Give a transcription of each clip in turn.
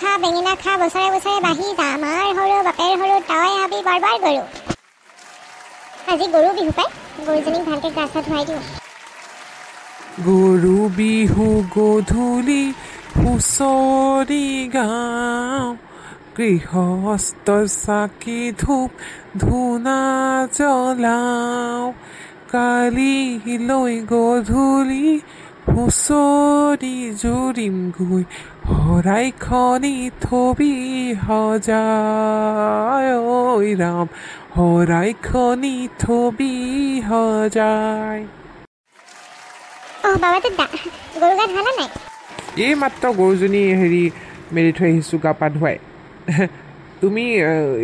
খা বেঙেনা খা বছৰে বছৰে বাঢ়ি যা আমাৰ সৰু বাপেৰ সৰু তই হাবি বাৰবাৰ গৰু আজি গৰু বিহু পাই গৰুজনীক ভালকৈ গা চা ধুৱাই দিওঁ গৰু বিহু গধূলি হুঁচৰি গাওঁ গৃহস্থ চাকি ধূপ ধূনা জ্বলাওঁ কালিলৈ গধূলি হুঁচৰি জুৰিম গৈ শৰাইখনি থবি সজাই ঐ ৰাম শৰাইখনি থবি সজাই বাবাটো গৰু গা ধুৱালা নাই এই মাত্ৰ গৰুজনী মেলি থৈ আহিছোঁ গা পা ধুৱাই তুমি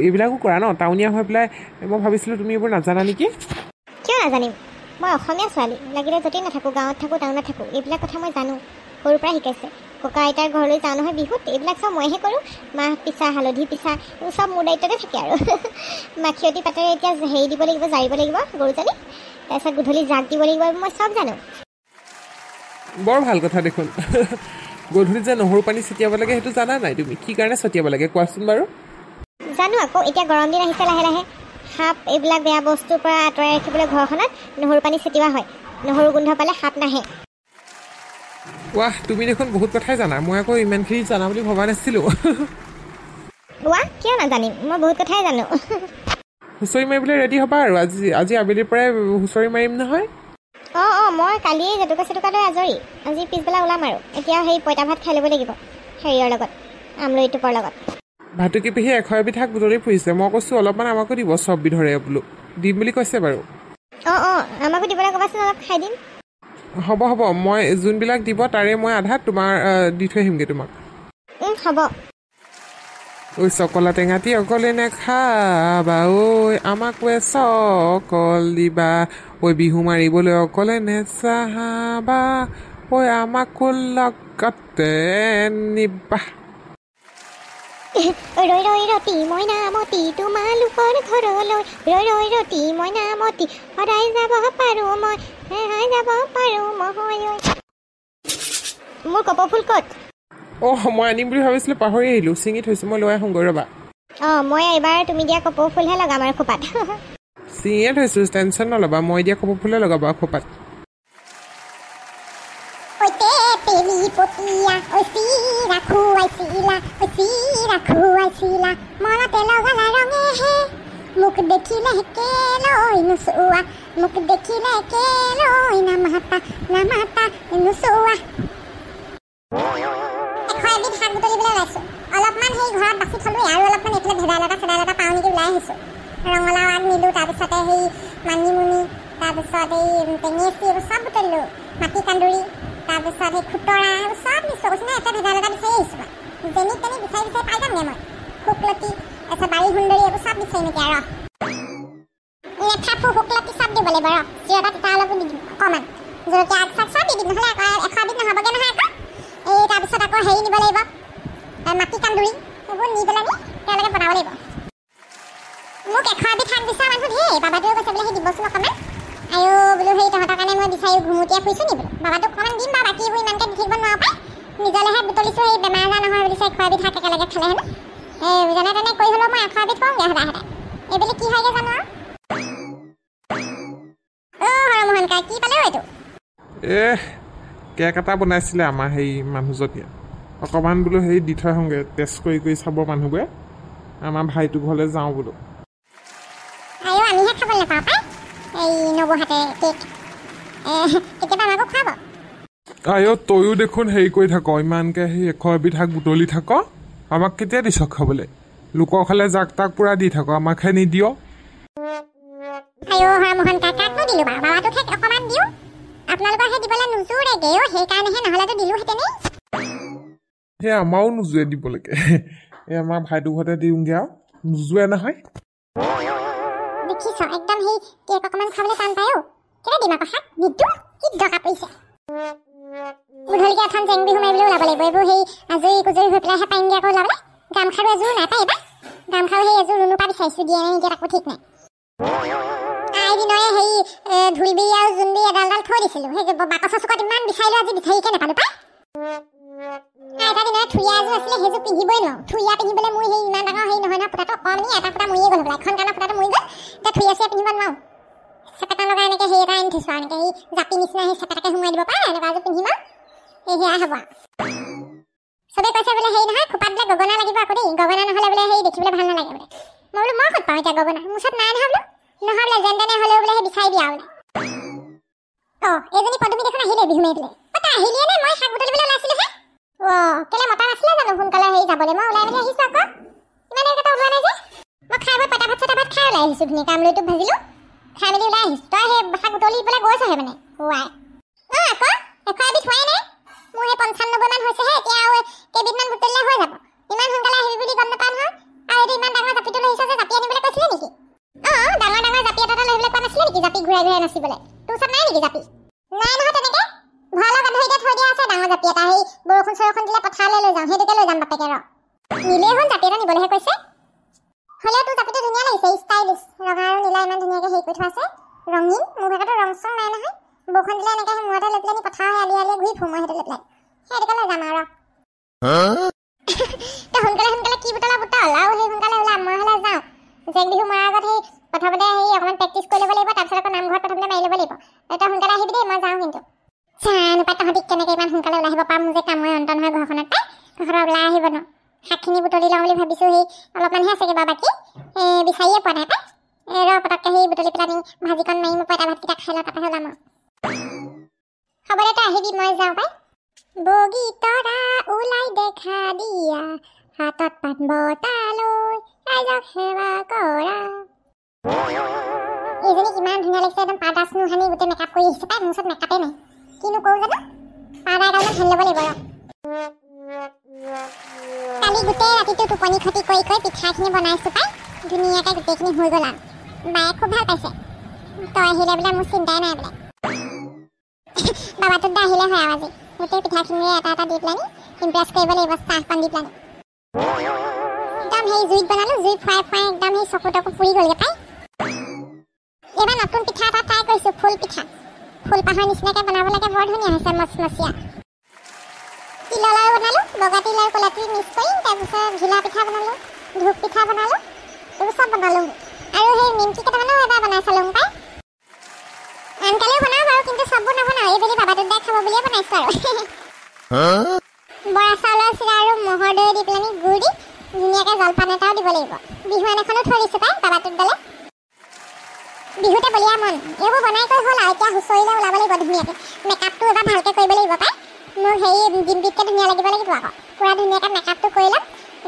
এইবিলাকো কৰা ন টাউনীয়া হৈ পেলাই মই ভাবিছিলোঁ তুমি এইবোৰ নাজানা নেকি কিয় নাজানিম মই অসমীয়া ছোৱালী লাগিলে য'তেই নাথাকোঁ গাঁৱত থাকোঁ টাউনত থাকোঁ এইবিলাক কথা মই জানো সৰুৰ পৰা শিকাইছে ককা আইতাৰ ঘৰলৈ যাওঁ নহয় বিহুত এইবিলাক চব মইহে কৰোঁ মাহ পিছা হালধি পিছা এইবোৰ চব মোৰ দায়িত্বতে থাকে আৰু মাখিয়তী পাতেৰে এতিয়া হেৰি দিব লাগিব জাৰিব লাগিব গৰুজনী তাৰপিছত গধূলি জাক দিব লাগিব মই চব জানো বৰ ভাল কথা দেখোন গধূলি যে নহৰু পানী ছটিয়াব লাগে সেইটো জানা নাই তুমি কি কাৰণে ছটিয়াব লাগে কোৱাচোন বাৰু জানো আকৌ এতিয়া গৰম দিন আহিছে লাহে লাহে সাপ এইবিলাক বেয়া বস্তুৰ পৰা আঁতৰাই ৰাখিবলৈ ঘৰখনত নহৰু পানী ছটিওৱা হয় নহৰু গোন্ধ পালে সাপ নাহে ৱাহ তুমি দেখোন বহুত কথাই জানা মই আকৌ ইমানখিনি জানা বুলি ভবা নাছিলোঁ ৱাহ কিয় নাজানিম মই বহুত কথাই জানো হুঁচৰি মাৰিবলৈ ৰেডি হ'বা আৰু আজি আবেলিৰ পৰাই হুঁচৰি মাৰিম নহয় মই কালিয়ে জেতুকা চেতুকা লৈ আজৰি আজি পিছবেলা ওলাম আৰু এতিয়া সেই পঁইতা ভাত খাই ল'ব লাগিব হেৰিয়ৰ লগত আমলৰি টোপৰ লগত ভাতুকি পেহী 100 বিধ শাক বুটলি ফুৰিছে মই কৈছোঁ অলপমান আমাকো দিব চব বিধৰে বোলো দিম বুলি কৈছে বাৰু আমাকো দিবলৈ ক'বাচোন অলপ খাই দিম হ'ব মই যোনবিলাক দিব তাৰে মই আধা তোমাৰ দি থৈ আহিমগৈ তোমাক হ'ব ঐ চকলা টেঙাটি অকলে নেখাবা ঐ আমাক ৱে চকল দিবা ঐ বিহু মাৰিবলৈ অকলে নেচাবা ঐ আমাকো লগতে নিবা ৰৈ ৰৈ ৰতি মইনামতি তোমালোকৰ ঘৰলৈ ৰৈ ৰৈ ৰতি মইনামতি সদায় যাব পাৰোঁ মই মোৰ কপৌ ফুল ক'ত মই আনিম বুলি ভাবিছিলোঁ পাহৰি আহিলোঁ ছিঙি থৈছোঁ মই লৈ আহোঁগৈ ৰ'বা মই এইবাৰ তুমি দিয়া কপৌ ফুলহে লগাম আৰু খোপাত ছিঙিয়ে থৈছোঁ টেনশ্যন নল'বা মই দিয়া কপৌ ফুলে লগাবা খোপাত মোক দেখিলে কেলৈ নোচোৱা মোক দেখিলে কেলৈ নামাতা নোচোৱা এবিধ শাক বুটলিবলৈ ওলাইছোঁ অলপমান সেই ঘৰত বাচি থলোঁ আৰু অলপমান এইফালে ভেদাইলতা চেদাইলতা পাওঁ নেকি ওলাই আহিছোঁ ৰঙালাও আগ নিলোঁ তাৰপিছতে সেই মানিমুনি তাৰপিছত এই টেঙেচি এইবোৰ চব বুটলিলোঁ মাটি কান্দুৰি তাৰপিছত সেই খুতৰা এইবোৰ চব নিছোঁ কৈছোঁ নহয় এটা ভেদাইলতা বিচাৰি আহিছোঁ যেনি তেনি বিচাৰি পাই যামগৈ মই শুকলতি তাৰপিছত বাৰী সুন্দৰী এইবোৰ চব বিচাৰিম এতিয়া লেঠাফু শুকলতি চব দিব লাগিব চিৰতা তিতা অলপো দি দিম অকণমান জলকীয়া আগ চাগ চব দি দিম নহ'লে আকৌ 100 বিধ নহ'বগৈ নহয় আকৌ এই তাৰপিছত আকৌ হেৰি নিব লাগিব মাটি কান্দুৰি সেইবোৰ নি পেলাই তেওঁলোকে বনাব লাগিব মোক 100 বিধ শাক বিচৰা মানুহ ধেৰ বাবাটোৱে কৈছে বোলে সেই দিবচোন অকণমান আৰু বোলো সেই তহঁতৰ কাৰণে মই বিচাৰি ঘুমুটিয়াই ফুৰিছোঁ নি বোলো বাবাটোক অকণমান দিম বা বাকী এইবোৰ ইমানকৈ দি থাকিব নোৱাৰো পাই নিজলৈহে বুটলিছোঁ সেই বেমাৰ আজাৰ নহয় বুলিছে 100 বিধ শাক একেলগে খালে হেনো যেনে তেনে কৰি হ'লেও মই 100 বিধ কৰোঁগৈ সদায় এইবেলি কি হয়গৈ জানো হৰমোহন কা কি পালেও এইটো কেক এটা বনাইছিলে আমাৰ সেই মানুহজনীয়ে অকণমান বোলো হেৰি দি থৈ আহোঁগৈ টেষ্ট কৰি চাব মানুহবোৰে আমাৰ ভাইটো ঘৰলৈ যাওঁ বোলো আমিহে খাবলৈ নাপাওঁ পাই এই নবৌহাতে কেক কেতিয়াবা আমাকো খুৱাব তয়ো দেখোন হেৰি কৰি থাক ইমানকৈ সেই 100 বিধ শাক বুটলি থাক আমাক কেতিয়া দিছ খাবলৈ লোকৰ খালে জাক তাক পুৰা দি থাক আমাকহে নিদিয় হৰমোহন কাকাকনো দিলোঁ বাৰু বাবাটোকহে অকণমান দিওঁ আপোনালোকৰহে দিবলৈ নোজোৰেগৈ সেইকাৰণেহে নহ'লেতো দিলোঁহেঁতেনেই সেই আমাৰো নোজোৰে দিবলৈকে এই আমাৰ ভাইটো ঘৰতে দিওঁগৈ আৰু নোজোৰে নহয় দেখিছ একদম সেই কেক অকণমান খাবলৈ টান পায় কেলৈ দিম আকৌ শাক নিদিওঁ কি দৰকাৰ পৰিছে গধূলিকৈ এখন জেং বিহু মাৰিবলৈ ওলাব লাগিব এইবোৰ সেই আজৰি কুজৰি হৈ পেলাইহে পাৰিমগৈ আকৌ ওলাবলৈ গামখাৰু এযোৰ নাই পাই এইবাৰ গামখাৰু সেই এযোৰ ৰুণুৰ পৰা বিচাৰিছোঁ দিয়ে নে নিদিয়ে তাকো ঠিক নাই আইদিনৰে সেই ঢোলবিৰি আৰু জোনবিৰি এডাল থৈ দিছিলোঁ সেই বাকচৰ চুকত ইমান বিচাৰিলোঁ আজি বিচাৰিকে নাপালোঁ পাই এটা দিনৰ থুইয়া এযোৰ আছিলে সেইযোৰ পিন্ধিবই নোৱাৰো থুইয়া পিন্ধিবলৈ মোৰ সেই ইমান ডাঙৰ হেৰি নহয় নহয় ফুটাটো কম নি এটা ফুটা মৰিয়ে গ'ল হ'বলা এখন কাণৰ ফুটাটো মৰি গ'ল এতিয়া থুইয়া চুইয়া পিন্ধিব নোৱাৰো চেপেটা লগা এনেকৈ সেই এটা আনি থৈছোঁ আৰু এনেকৈ সেই জাপি নিচিনা সেই চেপেটাকে সোমাই দিব পাৰে এনেকুৱা এযোৰ পিন্ধিম আৰু সেয়া হ'ব চবেই কৈছে বোলে হেৰি নহয় খোপাত বোলে গগনা লাগিব আকৌ দেই গগনা নহ'লে বোলে সেই দেখিবলৈ ভাল নালাগে বোলে মই বোলো মই ক'ত পাওঁ এতিয়া গগনা মোৰ ওচৰত নাই নহয় বোলো নহয় বোলে যেন তেনে হ'লেও বোলে সেই বিচাৰি দিয়া বোলে এইজনী পদুমী দেখোন আহিলে বিহু মাৰিবলৈ তাই আহিলিয়ে নে মই শাক বুটলিবলৈ ওলাইছিলোহে কেলে মতা নাছিলে জানো সোনকালে হেৰি যাবলৈ মই ওলাই মেলি আহিছোঁ আকৌ ইমান দেৰিকৈ ওলোৱা নাই যে মই খাই বৈ পটা ভাত চটা ভাত খাই ওলাই আহিছোঁ ধুনীয়াকৈ আমলৈটো ভাজিলোঁ খাই মেলি ওলাই আহিছোঁ তই সেই শাক বুটলি পেলাই গৈছহে মানে হোৱাই আকৌ এশ এবিধ হোৱাই নাই মোৰ সেই 95 মান হৈছেহে এতিয়া আৰু কেইবিধমান বুটলিলে হৈ যাব ইমান সোনকালে আহিবি বুলি গম নাপাওঁ নহয় আৰু এইটো ইমান ডাঙৰ জাপিটো লৈ আহিছ যে জাপি আনিবলৈ কৈছিলে নেকি ডাঙৰ ডাঙৰ জাপি এটা লৈ আহিবলৈ কোৱা নাছিলে নেকি জাপি ঘূৰাই ঘূৰাই নাচিবলৈ তোৰ ওচৰত নাই নেকি জাপি নাই নহয় তেনেকৈ ভঁৰালৰ গাধৰিতে থৈ দিয়া আছে ডাঙৰ জাপি এটা সেই বৰষুণ চৰষুণ দিলে পথাৰলৈ লৈ যাওঁ সেইটোকে লৈ যাম বাপেকে নিলেই হ'ল জাপি এটা নিবলৈহে কৈছে হ'লেও তোৰ জাপিটো ধুনীয়া লাগিছে ষ্টাইলিছ ৰঙা আৰু নীলা ইমান ধুনীয়াকৈ হেৰি কৰি থোৱা আছে ৰঙীন মোৰ ভাগতো ৰং চং নাই নহয় বৰষুণ দিলে এনেকৈ সেই মূৰতে লৈ পেলাই নি পথাৰ আলি আলিয়ে ঘূৰি ফুৰোঁ মই সেইটো লৈ পেলাই সেইটোকে লৈ যাম আৰু তই সোনকালে কি বুটলা বুটল আৰু সেই সোনকালে ওলাম মই হ'লে যাওঁ জেক বিহু মৰাৰ আগত সেই প্ৰথমতে সেই অকণমান প্ৰেক্টিচ কৰি ল'ব লাগিব তাৰপিছত আকৌ নামঘৰত প্ৰথমতে মাৰি ল'ব লাগিব তই সোনকালে আহিবি দেই মই যাওঁ কিন্তু চানুপাত তহঁতি কেনেকৈ ইমান সোনকালে ওলাই আহিব পাৰ মোৰ যে কামৰে অন্ত নহয় ঘৰখনত পাই তহঁতৰ ওলাই আহিব ন শাকখিনি বুটলি লওঁ বুলি ভাবিছোঁ সেই অলপমানহে আছে কিবা বাকী বিচাৰিয়ে পোৱা নাই পাই পটককৈ সেই বুটলি পেলাই নি ভাজিকণ মাৰি মই পঁইতা ভাতকেইটা খাই লওঁ তাৰপৰা ওলাম হ'ব দে তই আহিবি মই যাওঁ পাই বগী তৰা ওলাই দেখা দিয়া হাতত পাত বটা লৈ ৰাইজক সেৱা কৰা এইজনী কিমান ধুনীয়া লাগিছে একদম পাউডাৰ স্নো সানি গোটেই মেকআপ কৰি আহিছে পাই মোৰ ওচৰত মেকআপে নাই কিনো কৰোঁ জানো পাউডাৰ এডালমান সানি ল'ব লাগিব কালি গোটেই ৰাতিটো টোপনি খতি কৰি পিঠাখিনি বনাইছোঁ পাই ধুনীয়াকৈ গোটেইখিনি হৈ গ'ল আৰু বায়ে খুব ভাল পাইছে তই আহিলে বোলে মোৰ চিন্তাই নাই বোলে বাবাটোত আহিলে হয় আৰু আজি গোটেই পিঠাখিনিৰে এটা এটা দি পেলাই ইমপ্ৰেছ কৰিব লাগিব চাহকণ দি পেলাই একদম সেই জুইত বনালোঁ জুই ফুৱাই ফুৱাই একদম সেই চকু টকু পুৰি গ'লগৈ পাই এইবাৰ নতুন পিঠা এটা ট্ৰাই কৰিছোঁ ফুল পিঠা ফুল পাহৰ নিচিনাকৈ বনাব লাগে বৰ ধুনীয়া হৈছে মচমচীয়া তিলৰ লাড়ু বনালোঁ বগা তিল আৰু ক'লা তিল মিক্স কৰি তাৰপিছত ঘিলা পিঠা বনালোঁ ধূপ পিঠা বনালোঁ এইবোৰ চব বনালোঁ আৰু সেই নিমকি কেইটামানো এবাৰ বনাই চালোঁ পাই আনকালেও বনাওঁ বাৰু কিন্তু চববোৰ নবনাওঁ এইবেলি বাবাটোত দাই খাব বুলিয়ে বনাইছোঁ আৰু বৰা চাউলৰ চিৰা আৰু মহৰ দৈ দি পেলাই গুড় দি ধুনীয়াকৈ জলপান এটাও দিব লাগিব বিহুৱান এখনো থৈ দিছোঁ পাই বাবাটোত দালে বিহুতে বলিয়া মন এইবোৰ বনাই কৰি হ'ল আৰু এতিয়া হুঁচৰিলৈ ওলাব লাগিব ধুনীয়াকৈ মেকআপটো এবাৰ ভালকৈ কৰিব লাগিব পাই মোৰ হেৰি ডিম্পিতকৈ ধুনীয়া লাগিব আকৌ পূৰা ধুনীয়াকৈ মেকআপটো কৰি ল'ম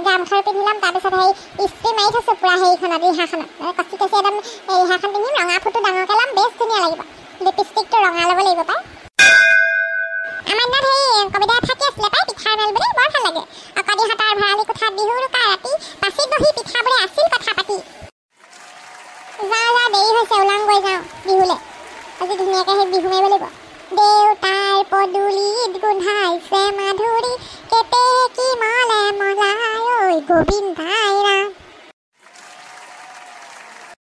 গামখাৰু পিন্ধি ল'ম তাৰপিছত সেই ইস্ত্ৰি মাৰি থৈছোঁ পূৰা হেৰিখনত ৰিহাখনত কচি কচি একদম ৰিহাখন পিন্ধিম ৰঙা ফুটো ডাঙৰকৈ ল'ম বেছ ধুনীয়া লাগিব লিপষ্টিকটো ৰঙা ল'ব লাগিব পাই আমাৰ দিনত সেই কবিতা থাকি আছিলে পাই পিঠা মেল বুলি বৰ ভাল লাগে অকদিহঁতৰ ভৰালি কোঠাত বিহু ৰুকা ৰাতি